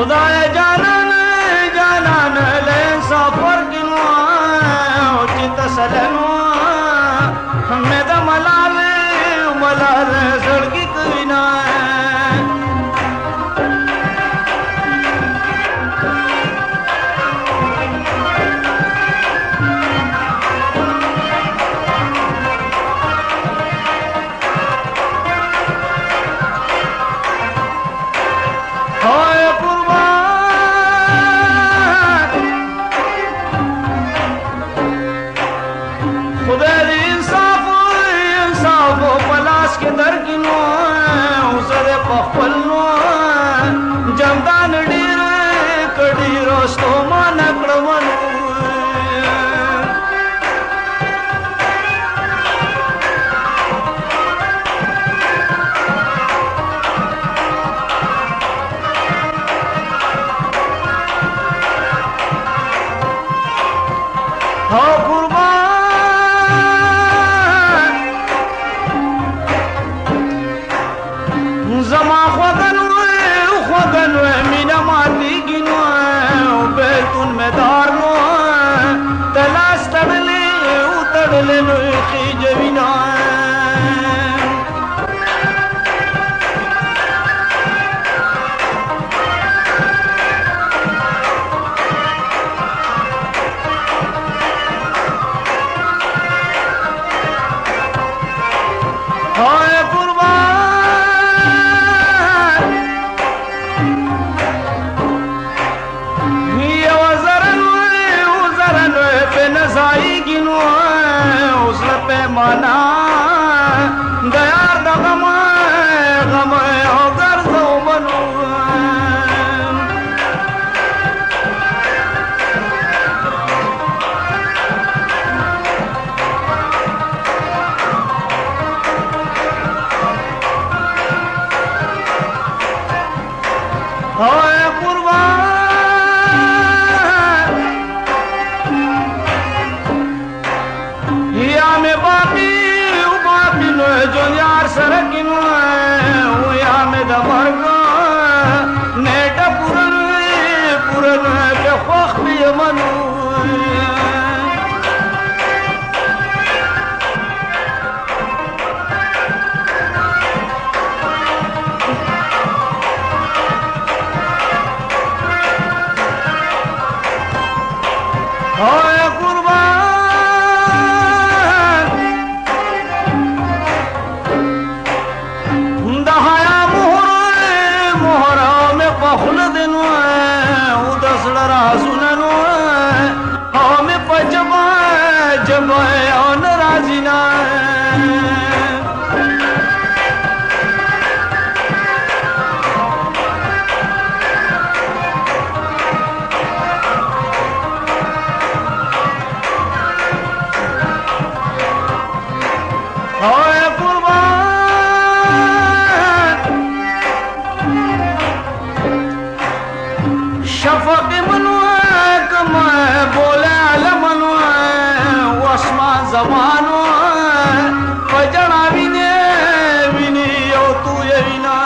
خدای جانان جانان له سفر کینو چې تسلنو مې د ملال ملال زړګي کوینا जमदान ډیر کډی رستو ما نکړونو ها قربان زما خوګنو خوګنو مینا ماتي ګینو بیتون میں دارنو تلاس تړلې او تړلې نو خي جوینا माना दयार द गम गम हो गर्दो बनो होए कुर्बान या में बाकी बाकी नो जो यार सरकिन या में दमर्ग नेट पुरन पुरन के खोख भी मनु होए कुर्बान दहाया मोहर में पहुल दिन उदसड़ राजुननु हमें पजबा जब on राजिना होए कुर्बान शफक मनु कमा बोले अलमनु वस्मा जमानो पजना विने विनी यो तू ये विना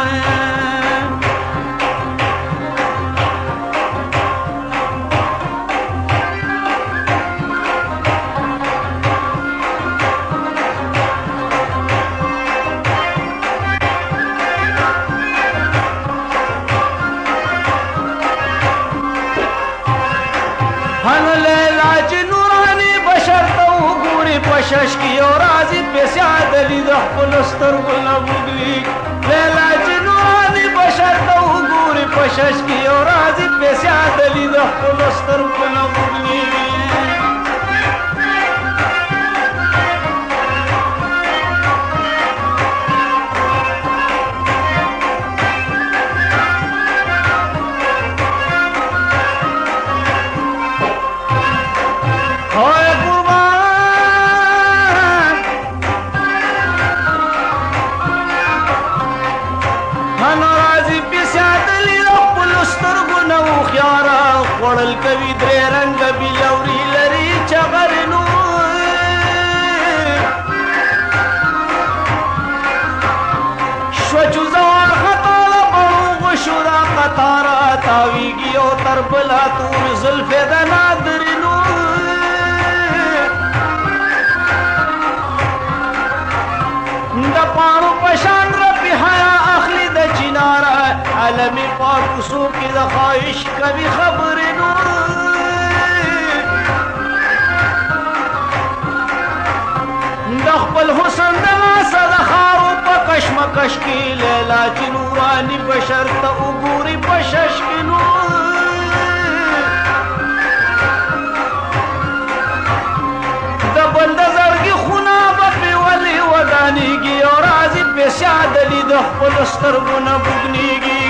पशश की और आजी पैसा दली दखलस्तर गुना बुगली लेला जिनुआनी बशर तो गुरी पशश की और आजी पैसा दली दखलस्तर गुना बुगली وړل کوي درې رنگ بلوري لري چغرنو شو چوزار خطا له بڼو غشو را قطاره تاویږي او تر بله تور زلفې د نادرینو د پاڼو په شان ربي حیا اخلي د چناره عالمي پاکوسو کې د خواهش کوي خبرې نور د خپل حسن د لاسه د خاورو په کشمکش کې لیلا چې نوراني بشر ته وګوري په شش کې نور د بل د زړګي خونه به پې ولې ودانېږي او راځي پیسې عدلي د خپلو سترګو نه بوږنېږي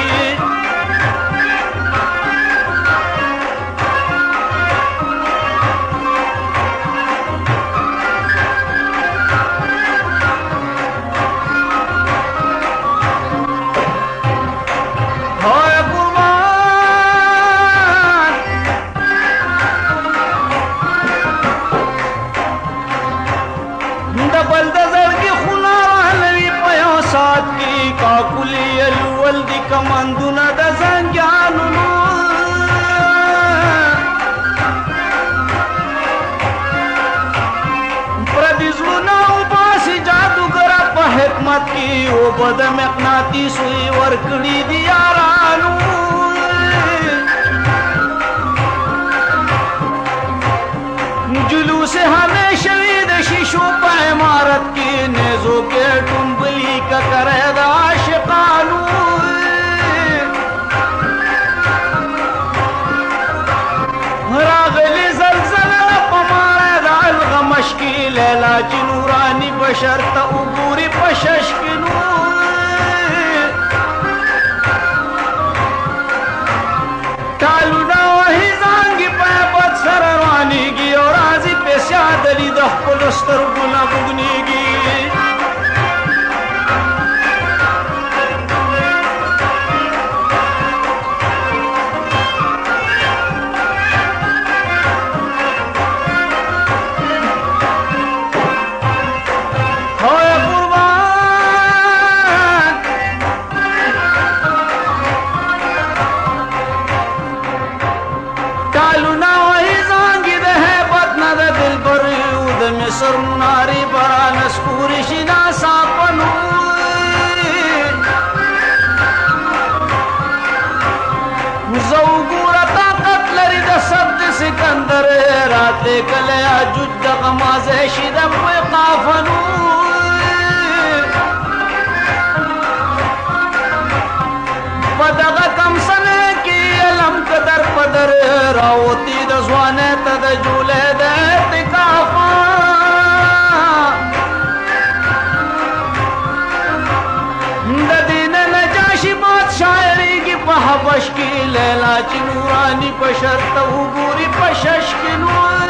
کاکلی الول دی کماندونه د زنجانونو پردي زړونه وباسي جادوګره په حکمت کې اوبه د مقناطیس وي ورکړي دي یارانو جلوس همیشه وي د شیشو په عمارت کې نیزو کې ټومبلي ککره د عاشقانو راغلي زلزله په ماره د الغمش کې لیلا چې نوراني بشر ته وګوري په شش کې نور ټالونه وهي زانګې په بد سره روانېږي او راځي پیسې عدلي د خپلو سترګو نه بوږنېږي مصر ناری برانس پوری شنا ساپنو زوګورا طاقت لري د سبد سکندر رات کله اجود د غمازه شید په قافنو پدغه کم سنه کې علم قدر پدر راوتی د ځوانه ته د جوله د اعتکافا شاعری کی په حبش کې لیلا چې نوراني بشر ته وګوري په شش کې نور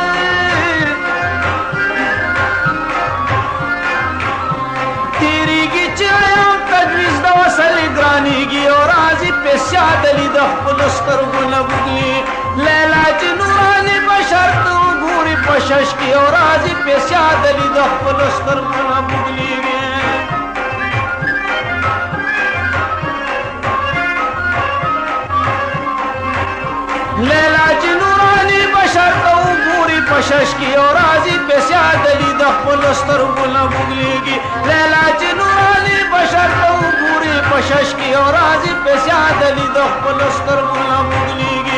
تیریږي چې یو تجویز د وصل ګرانېږي او راځي پیسې عدلي د خپلو سترګو نه بوږلي لیلا چې نوراني بشر ته وګوري په شش کې او راځي پیسې عدلي د خپلو سترګو نه بوږلېږي لیلا چې نوراني بشر ته وګوري په شش کې او راځي پیسې عدلي د خپلو سترګو نه بوږلېږي لیلا چې نوراني بشر ته وګوري په شش کې او راځي پیسې عدلي د خپلو سترګو نه بوږلېږي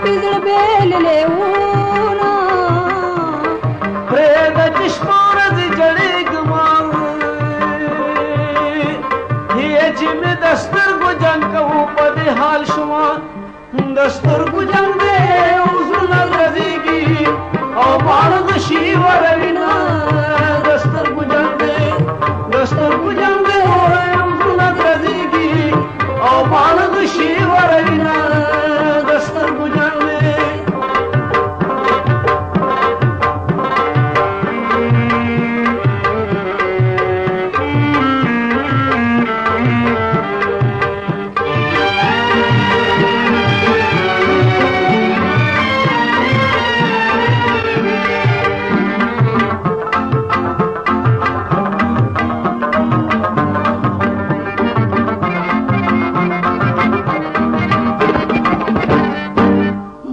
पिजळ बेलले ऊना प्रेद चिष्मारज जड़े गमाव ये जिम दस्तर गुजंग को पदे हाल शुमा दस्तर गुजंग दे उजुन रजीगी और बाणग शिवर विना दस्तर गुजंग दे उजुन रजीगी और बाणग शिवर विना दस्तर गुजंग दे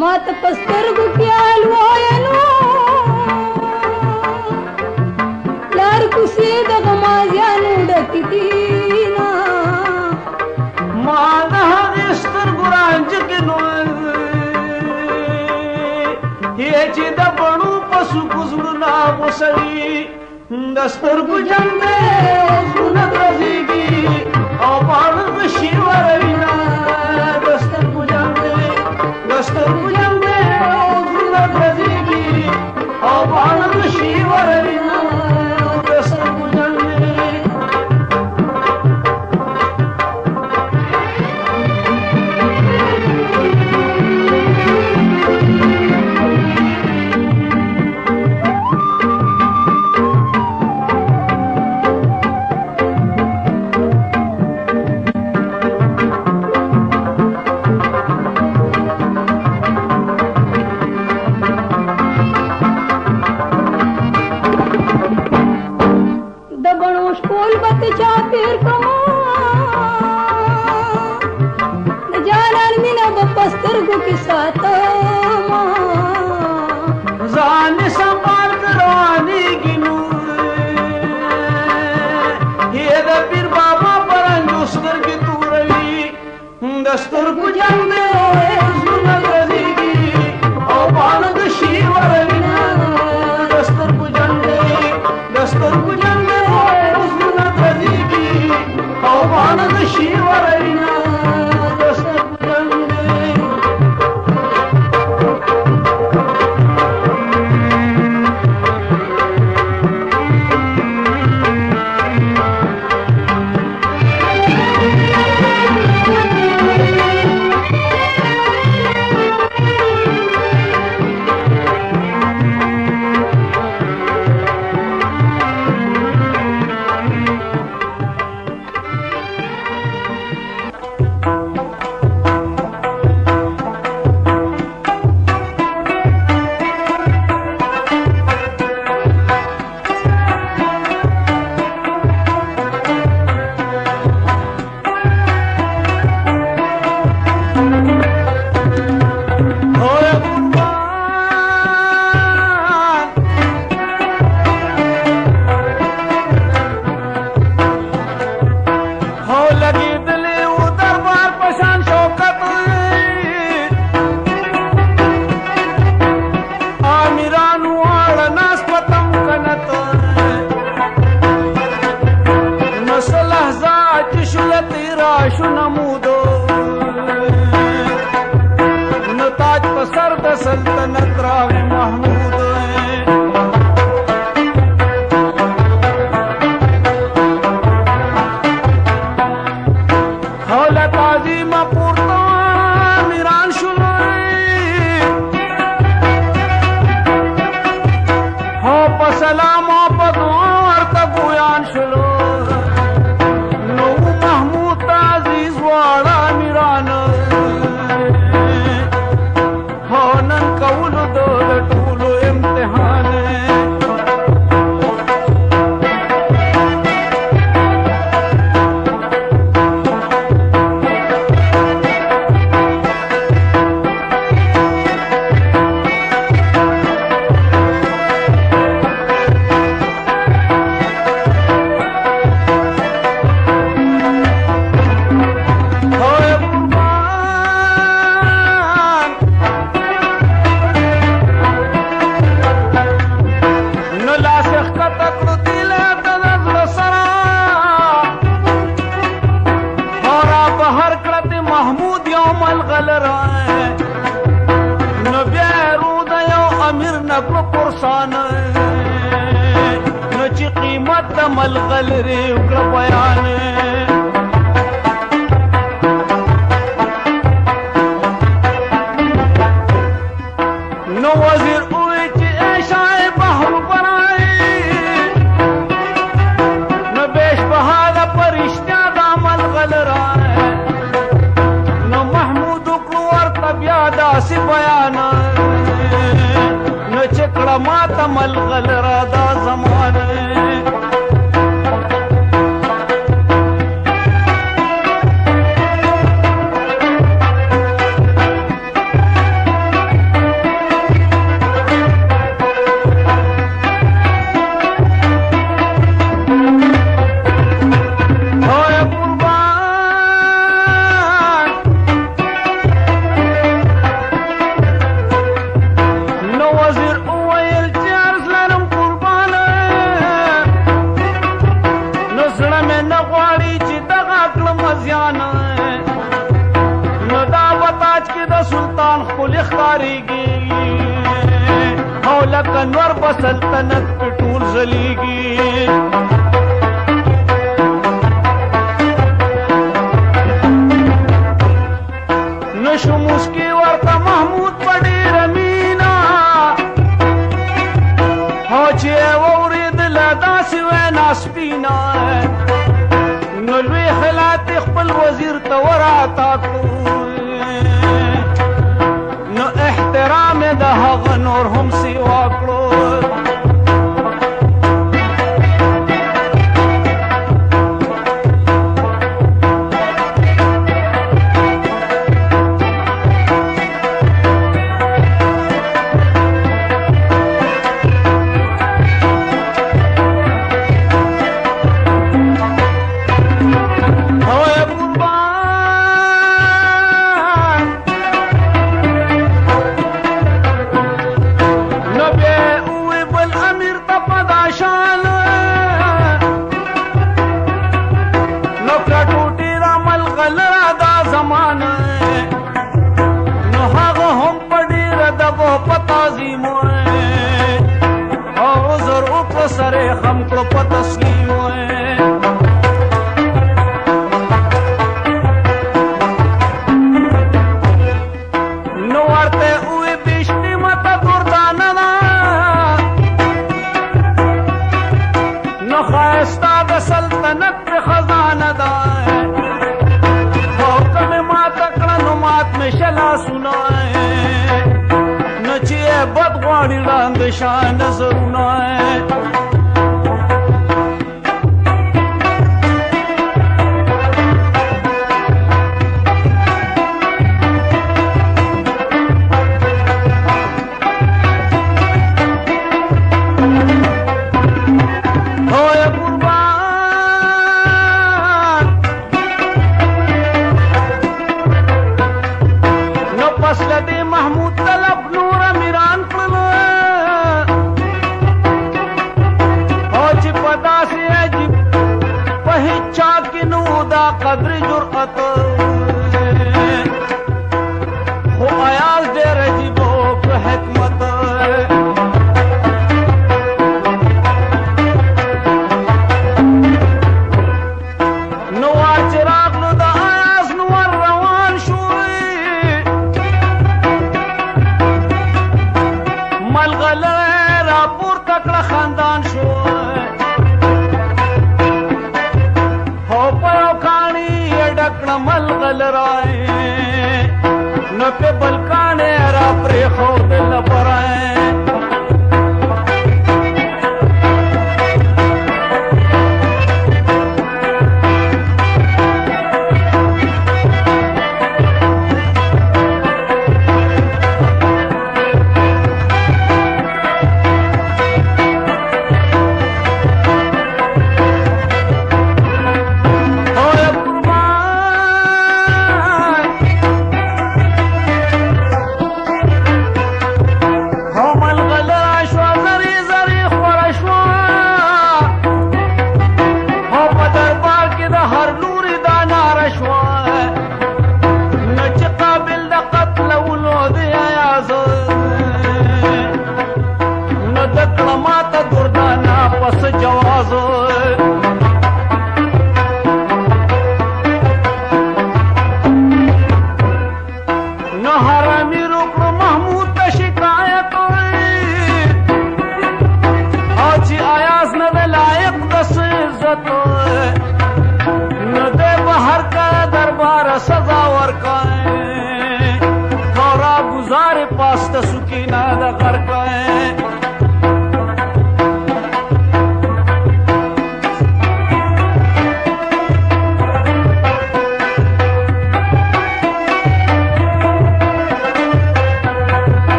मत पस्तर गुक्याल वोयनो लार कुसीद गमाज्यानु डकितीना माना इस्तर गुरांज के नोल ये चिद बणु पशु कुजुना बसरी दस्तर गुजंगे सुनत रजीगी और बाणग शिवर विना दस्तर गुजंगे सुनत रजीगी और बाणग शिवर विना दस्तर गुजंगे दबणो स्कूल बत चापीर कमा जानन मिना बपस्तर गु के साथ जान संभाल करवानी गिनू ये दबीर बाबा परंजूस कर की तू रही दस्तर गुजंग दे सुनत रजीगी और बाणग शिवर विना दस्तर गुजंग दे सुनत रजीगी और बाणग शिवर विना दस्तर गुजंग दे بهر کړه محمود یو ملغلره نو بیا رود یو امیر نکړو پرسانه نو چې قیمت د ملغلرې وکړه بیان نو وزیر ووی چې ای شاه بحر برای نو بیش بهاده پرشتیا دا ملغلره نو محمود وکړو ورته بیا داسې بیان نو چې کړه ماته ملغلره دا زمانه او لکه نور په سلطنت په ټول ځلیږي نشو مسکی ورته محمود په ډېره مینا او چې واورېدله داسې وینا سپینه نو لوی خلات خپل وزیر ته وراتا کړو نو احترام د هغه نور هم سیوا کړو سره خم کړو په تسلیم نو ورته وې بشتي ماته ګردانه نو خاستا د سلطنت په خزانه ده حکم ماته کړه نو مات مې شلا سنای نو چې بد غواړي لاندې شان نظرونه محمود طلب نور امیران کړل او چې په داسې عجیب په هیچا کې نو دا قدر جرأت خو ایاز ډېر عجیب او په حکمت نو چې راغلو د ایاز نور روان شو ملغلره را پورته کړه خاندان شو هو په یو کاڼي یې ډک کړه ملغلره نو په بل کاڼي را پرېښودله پرای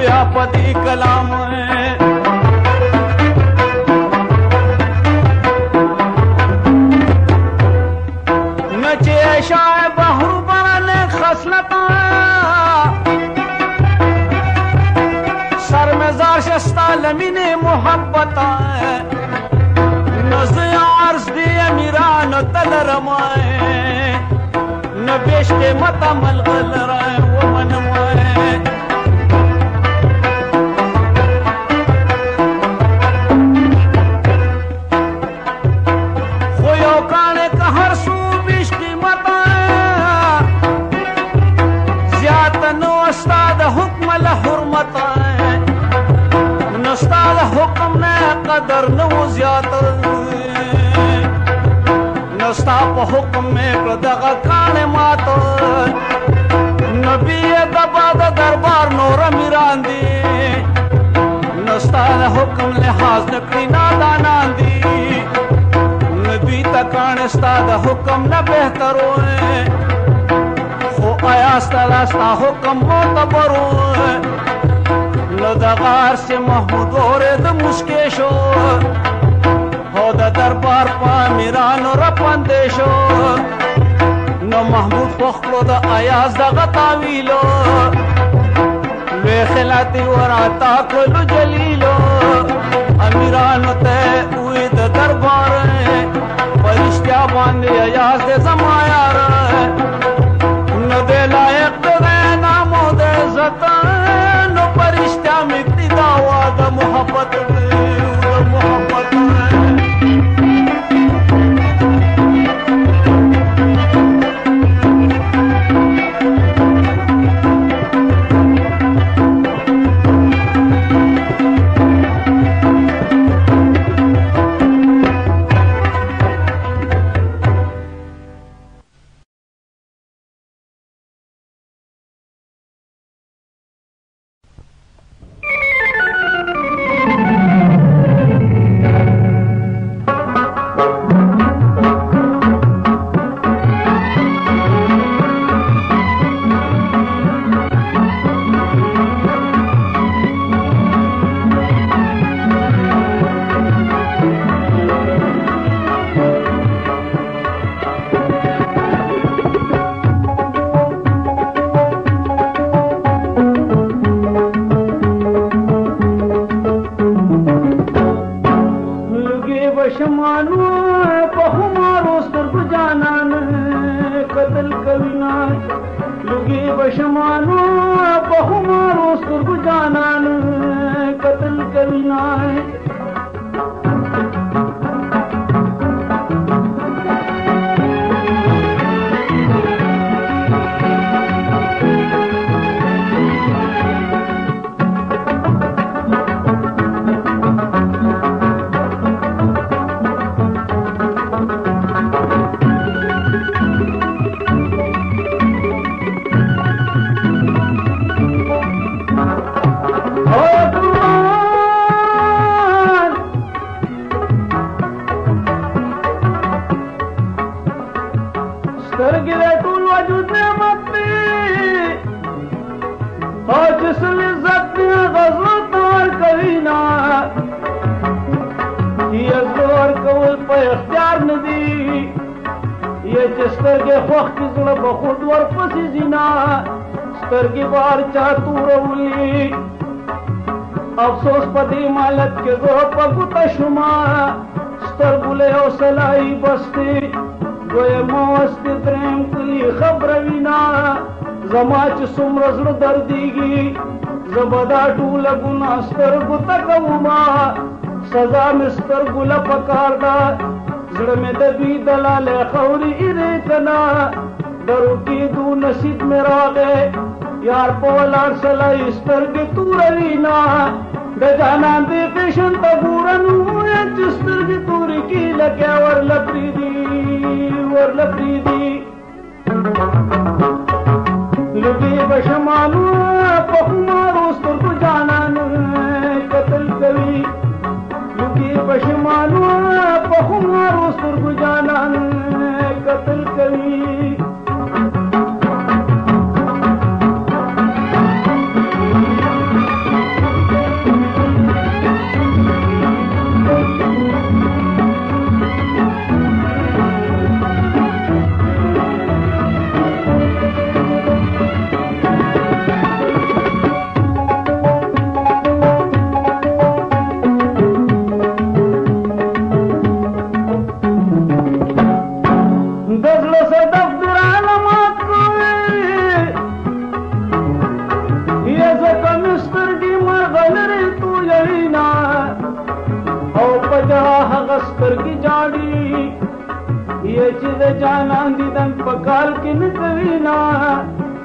گویا پتی کلام نچے شاہ بحر برن خصلتا سر میں زاشستا لمین محبتا نزی عرض دی امیران تل رمائے نبیشتے متا ملغل رائے ومن مائے خویو کانے کا ہر سو بیشتی متا زیادن استاد حکم لحرمتا نستاد حکم نے قدر نو زیادہ نستا پا حکم میں پردغا کانے ماتا نبی دبا دا دربار نورا میران دی نستا دا حکم لحاظ نکری نادانان دی ندوی تا کانے ستا دا حکم نا بہتر ہوئے خو آیاستا لاستا حکم معتبر ہوئے ندغار سے محمود ورد مشکشو ہو دا دربار پا میرانو رپندشو نو محمود فخلو دا آیاز دا غطاویلو لوی خلاتی وراتا کلو جلیلو امیرانو تے اوی دا دربار پرشتیا باندی آیاز دے زمایار نو دے لائق دے نامو دے عزت نو پرشتیا مکتی دعوا دا محبت دا محبت افسوس پدی مالت کے گو پگتا شما ستر گلے او سلائی بستی گوئے موستی درم کلی خبر وینا زماچ سمرزر دردیگی زبدا ٹول گنا ستر گتا کمما سزا مستر گل پکار دا زڑ میں دبی دلال خوری ارے کنا درو کی دو نصیب میں راگے یار پولار سلائی سترگ توروینا دجانان دی پیشن تبورنو چسترگ توری کی لگیا ور لپریدی لبی بشمانو پخمارو سترگ جانان قتل کوي لبی بشمانو پخمارو سترگ جانان قتل کوي د جانان دیدن په کال کې نه کوي نه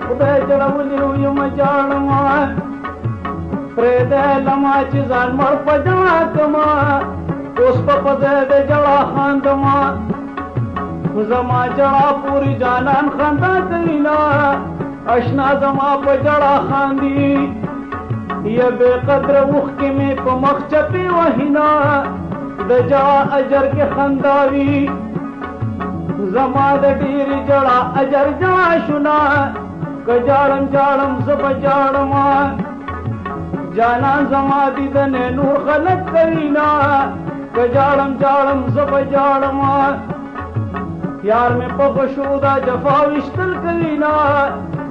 خدای جوړولي یم جاړم پرېږده لمه چې ځان مړ په جړا کړمه اوس په پزه د جړا خاندمه زما جړا پورې جانان خندا کوي نه اشنا زما په جړا خاندي یا بے قدر اوښکې مې په مخ چپې وهي نه د جړا اجر کې خنداوي زما د ډېرې جړا اجر جړا شونه که جاړم جاړم زه به جاړم جانان زما دیدن نور خلق کوي نه که جاړم جاړم زه به جاړم یار مې په خوشو دا جفا ویشتل کوي نه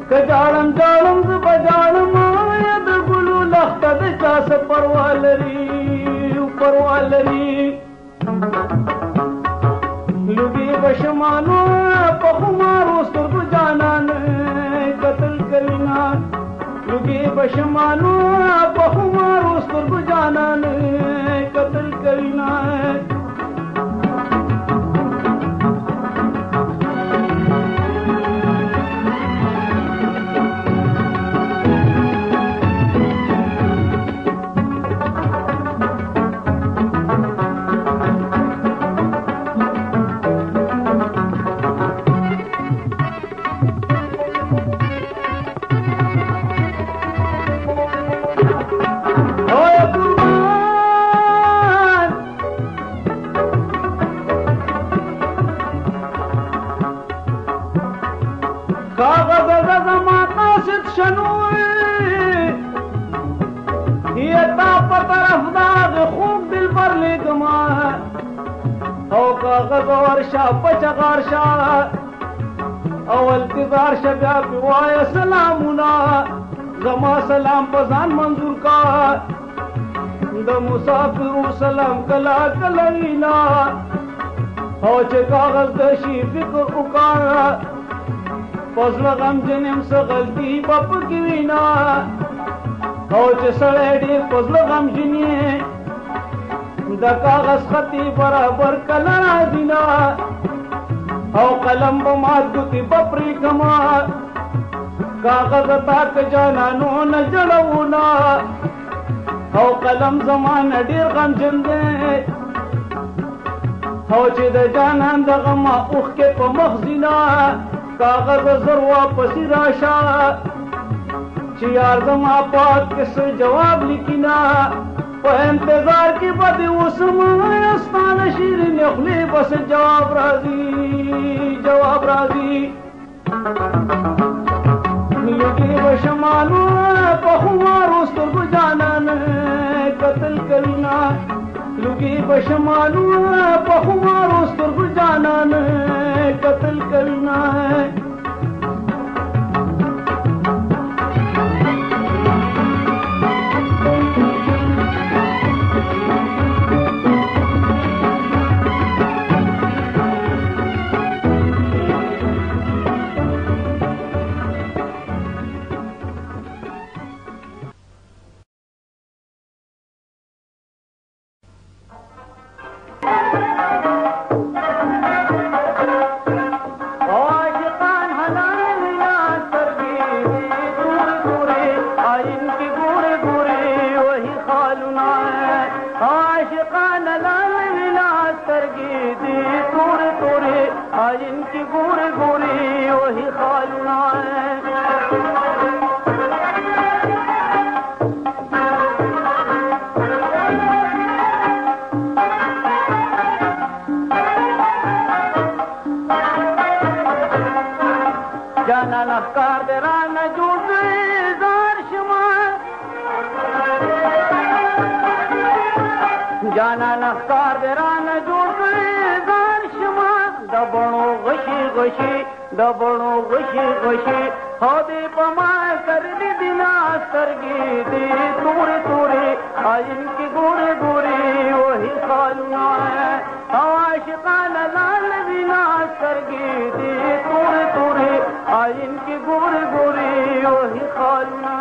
که جاړم جاړم زه به جاړم یا د ګلو لخته د چا څه پروا لري لوګي به شمانو په خمارو سترګو جانان قتل کوي نه لوګي به شمانو په خمارو سترګو جانان قتل کوي نه پچغار شاه او التزار شبیا پی وای سلامونا زما سلام پزان منظور کا د مسافر سلام کلا کلینا او چې کاغذ د شي فکر وکا فضل غم جنم څه غلطي بپ کی وینا او چې سړی ډېر فضل غم جنې د کاغذ خطي برابر کله راځي نه او قلم به مات ګوتې بپرې کما کاغذ تاک جانانو نه جړو نه او قلم زمانه ډېر غمجن دی او چې د جانان د غمه اوښکې په مخ ځي کاغذ زر واپسې راشه چې یار زما پات کې څه جواب لیکي نه په انتظار کې به دې اوسم ستانه شیرینې خولې بس جواب راځي لوګي به شمالو په خمارو سترګو جانان قتل کوي نه لوګي به شمالو په خمارو سترګو جانان قتل کوي نه جانان افکار درانه جوړ کړي ځان شما د بڼو غشي هو دې په ما کړلې دي نا سترګې دې تورې عین کې ګورې وهي خالونه او عاشقانه لال وینا سترګې دې تورې عین کې ګورې وهي خالونه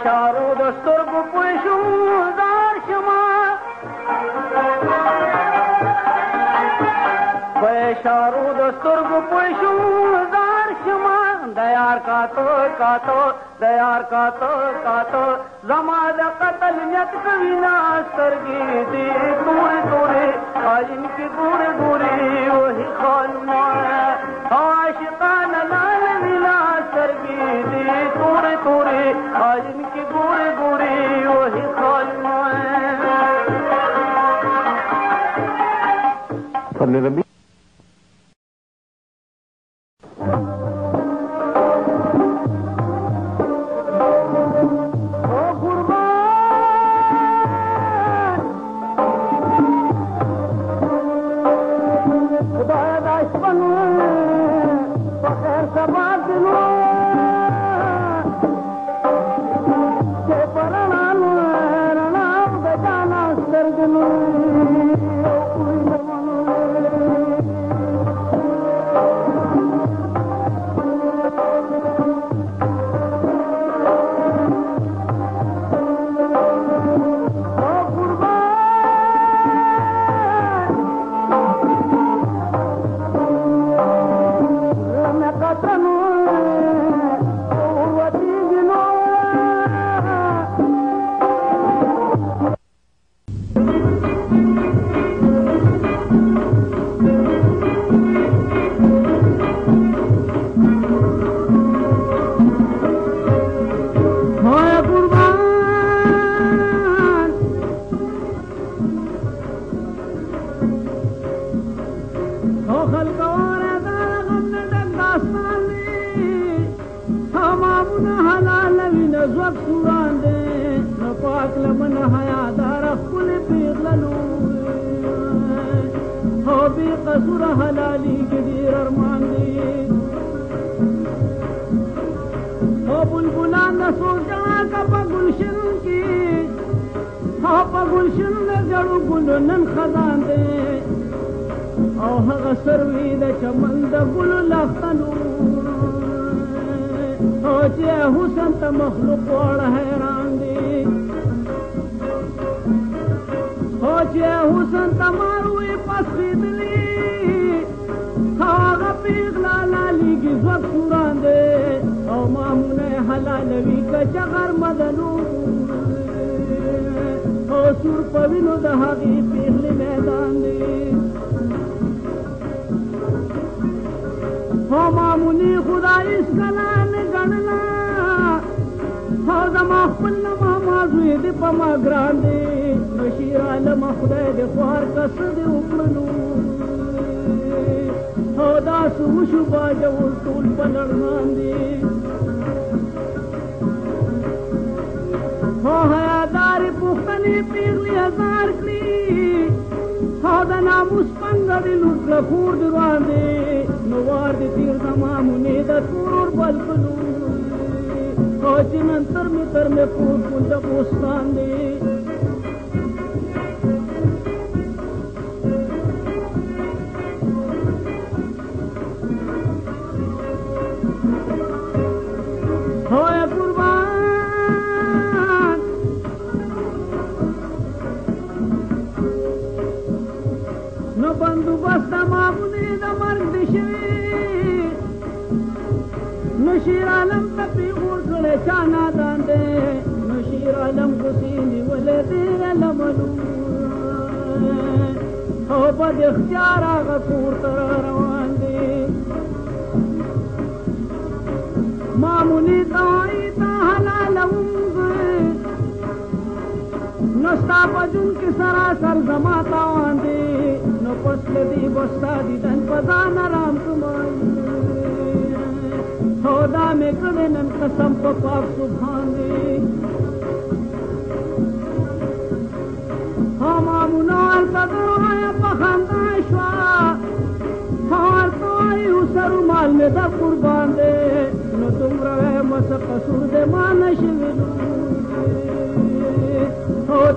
اشارو د سترګو پوه شوم زار شما په اشارو د سترګو پوه شوم زار شما د یار کاته زما د قتل نیت کوي نا سترګې دې تورې عالم کې ګورې وهي خانما عاشقانه لال وینا سترګې دې تورې عالم کې ګورې وهي خانما فضل ربي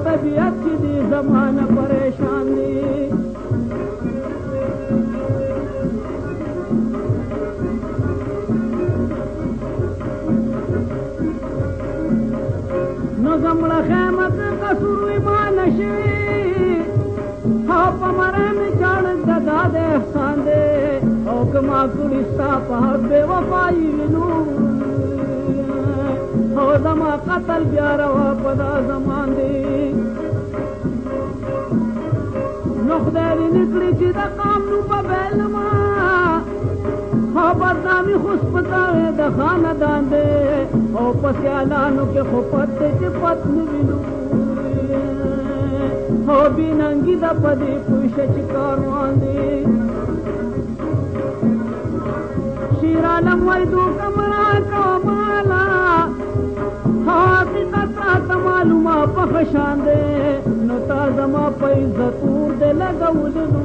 طبیعت کی دی زمانہ پریشان دی مړه خیمه که قصور وي ما نشوي او په مره مې چاړک د دا د احسان دی او که ما کړي ستا په حق بې وفایي وینو او زما قتل بیا روا په دا زمان دی نو خدای دې نه کړي چې د قام نو په بیلما او بدنامي خو سپکاوې د خاندان دی او په سیالانو کې خو پت دی چې پت نه وینو او بې ننګي ده په دې پوه شه چې کاروان دی شیرعالم وایي دوکه مه راکوه ماله حقیقت راته معلومه په ښه شان دی نو تا زما په عزت اور دی لګولی نو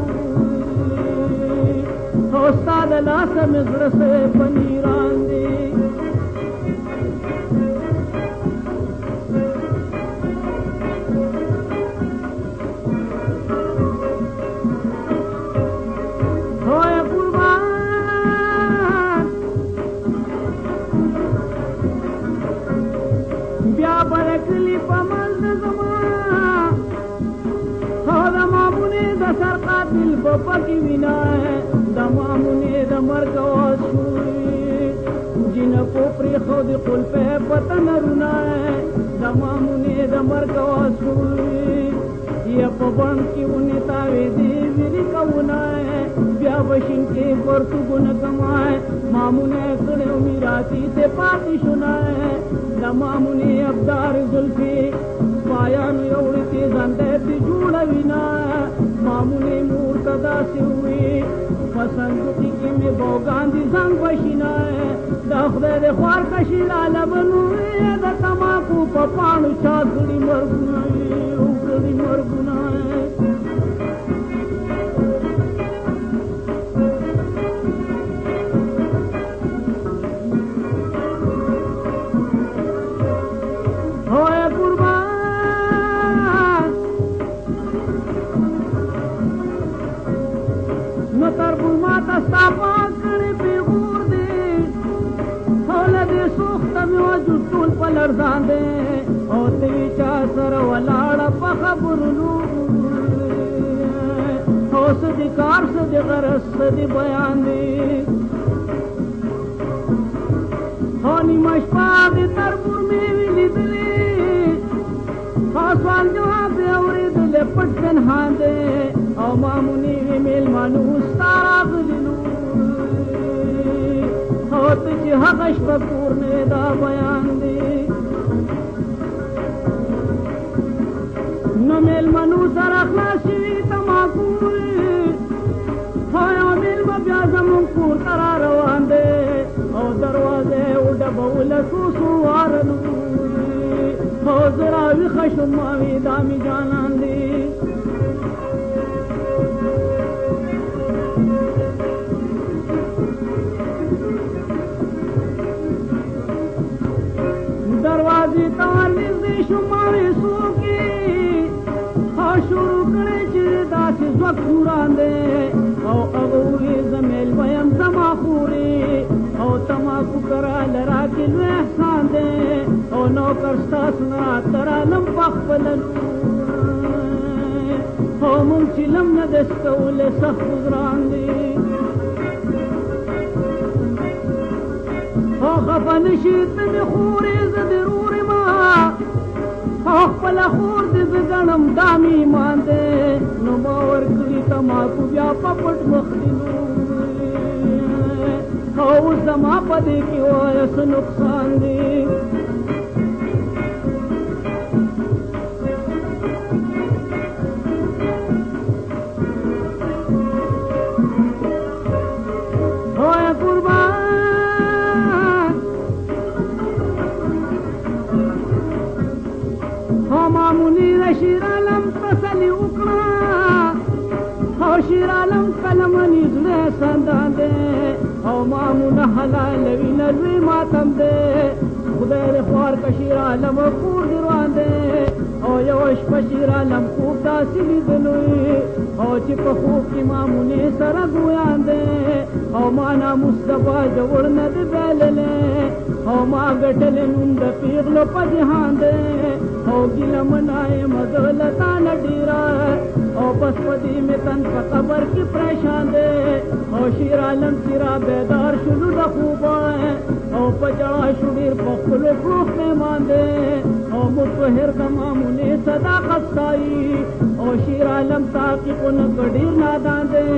او ستا د لاسه مې زړه سې په نیران دی برکلی پمل د زما او د مامونې د سر قاتل په پکې وینا د مامونې د مرګ آواز شوی جنکو پرېښود قلفې په تنرونه د مامونې د مرګ آواز شوی یا په بڼ کې ونې تاوېدې ویلې کوونه بیا به شین کې پرتوګونه کمای مامونې کړی میراثي ته پاتې شونه د مامونې ابدار زلفې پایانو یوړې تیزانده دې جوړوي نه مامونې مور ته داسې ووي په صندوقي کې مې بوګان دي زنګ وشي نه د خدای د خوار کشي رالبنو د تماکو په پاڼو چا کړي مرګونه کړي مرګونه ستا پاک کړی پیغور دی او له دې سوخته مې وجود ټول په لړزان دی او ته وي چا سره ولاړه په خبرونو او څه دې کار څه دې غرض څه دې بیان دی او نیمه شپه دې تربور مې وي لیدلې او سوال جواب یې اورېدلې پټ پنهان دی او مامونې وي مېلمانو ستا راغلي ته چې هغه شپه کور مې دا بیان دی نو مېلمنو سره خلاص شوي تماکو یا مېلمه بیا زمونږ کور ته را روان دی او دروازه یې وډبوله څو څو واره نو او زه راویښه شوم ما وې دا مې جانان دی دروازې ته ورنږدې شوم ما وې څوکې او شروع کړې چې داسې ځواک وران دی او هغه وویې زه مېلمه یم زما خورې او تماکو کراله راکې لوی احسان دی او نوکر ستاسو نه راته رالم پخپله او مونږ چې لم نه دس کولی سخت ګران دی او خفه نشي ته مې خورې زه دې رور یمه او خپله خور دې زه ګڼم دا مې ایمان دی نو ما ورکړي تماکو بیا په پټ مخ دې او اوس زما په دې کې وایه څه نقصان دی شیرعالم تسلی وکړه او شیرعالم کلمنې زړه سندان دی او مامونه حلالوي نه لوی ماتم دی خدای دې خوار که شیرعالم کور دې روان دی او یوه شپه شیرعالم خوب داسې لیدلوی او چې په خوب کې مامونې سره ګویان دی او ما ناموس د باجوړ نه دی بایللی او ما ګټلې نوم د پیغلو په جهان دی او ګیله منای مزلتا نډیرا او بس پدې مې تن په قبر کې پریشان دی او شیر عالم سرا بیدار شلو د خوبا او په جړا شو ډیر په خپل فروخ میمان دی او متطهر د مامونې صداقت سایي او شیر عالم ساقي کو نه ډیر نادان دی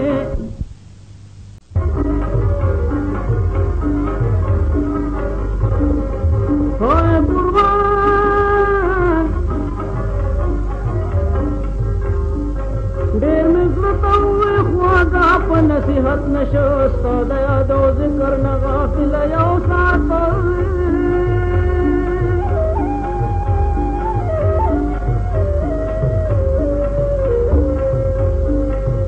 نصیحت نشو ستا د یادو ذکر نه غافل یو ساعت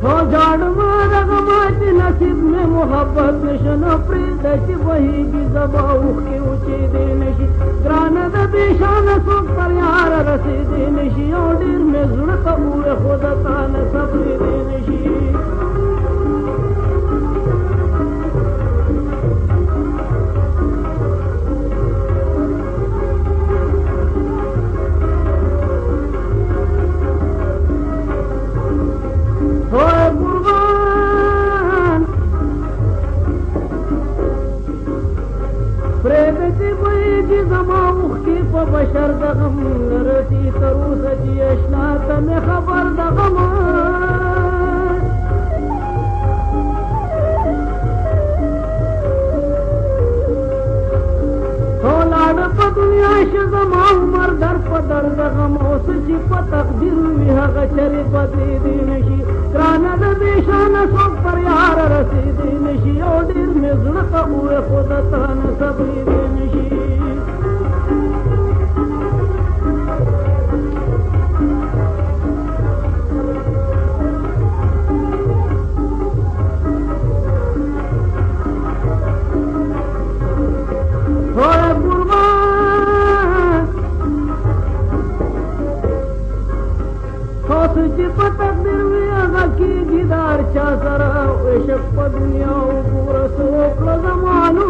ہو جاڑ مارغ ماتی نصیب میں محبت نشنو پریده چی بهیگی زبا اوخی اوچی دی نشی گرانه د بیشان سوک پر یار رسیدی نشی او دیر میں زڑتا اوه خودتا نصبری دی نشی بشر د غم لرتی تروسه چې اشنا ته مې خبر د غم ټولاړ په دنیا شه زما عمر در په در د غم اوس چې په تقدیر وي هغه چرې بدلېدی نشي ګرانه د بېشانه څوک پر یار رسېدی نشي او ډېر مې زړه ته وویې خو د تا نه صبرېدی نشي چې په تقدیر وي هغه کېږي د هر چا سره عشق په دنیا وګوره څه وکړه زمانو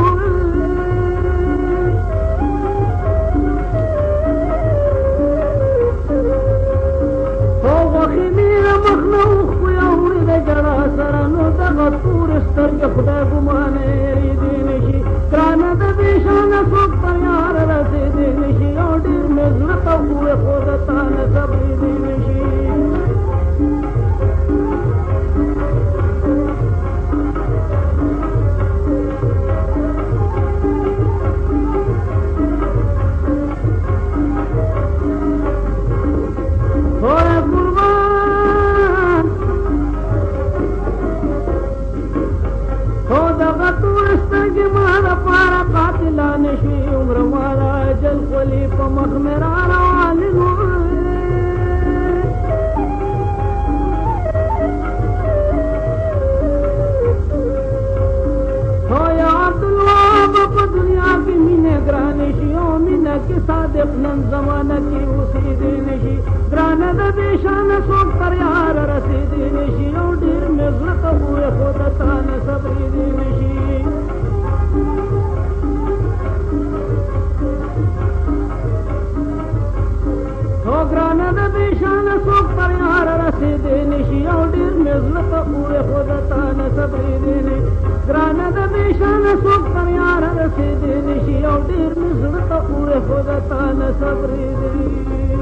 خو غوښې میره مخ نه وښوي او وړي د ژړا سره نو دغه تورې سترګې خدای ګمانه هېرېدی نشي ګرانه د بېشانه څوک پر یار رسېدی نشي او ډېر مې زړه ته وویې خو د تا نه صبرېدی نشي نشي عمر مالا جل خلی په مخ مې را روانې هو یا عبدالوهاب په دنیا کې مینې ګرانې شي او مینه کې صادق نن زمانه کې اوسېدی نشي ګرانه د بېشانه څوک پر یار رسېدی نشي او ډېر مې زړه ته وویې خو د تا نه صبرېدی نشي ګرانه د بېشانه څوک پر یار رسېدی نشي او ډېر مې زړه ته وویې خو د تا نه صبرېدی نشي ګرانه د بېشانه څوک پر یار رسېدی نشي او ډېر مې زړه ته وویې خو د تا نه صبرېدی